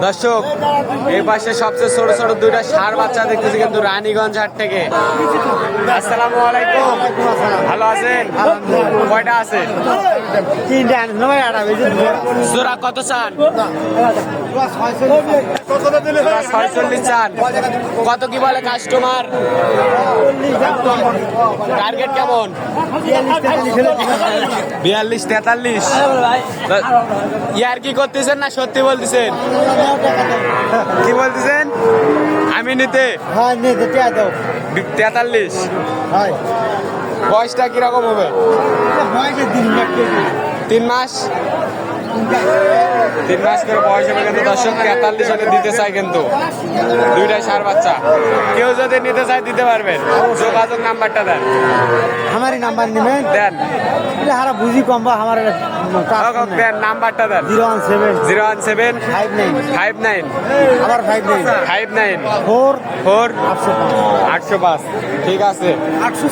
দর্শক এই পাশে সবচেয়ে ছোট ছোট দুইটা ষাঁড় বাচ্চা দেখতেছি কিন্তু রানীগঞ্জ হাট থেকে। আসসালামু আলাইকুম, ভালো আছেন? কয়টা আছে? জোড়া কত চান? 46 চান। কত কি বলে কাস্টমার? টার্গেট কেমন? 42-43। ইয়ার কি করতেছেন না সত্যি বলতেছেন? কি বলতেছেন? আমি নিতে 43। বয়সটা কিরকম হবে? 3 মাস। 3 মাস করে বয়স হবে কিন্তু দর্শক 43 হলে দিতে চাই কিন্তু দুইটাই ষাঁড় বাচ্চা। কেউ যদি নিতে চায় দিতে পারবেন। যোগাযোগ নাম্বারটা দেন। আমারই নাম্বার নেবেন দেন, হারা বুঝি কম বা আমার দেন নাম্বারটা দেন। 017 017 59 আবার 59 4 4 805। ঠিক আছে। 800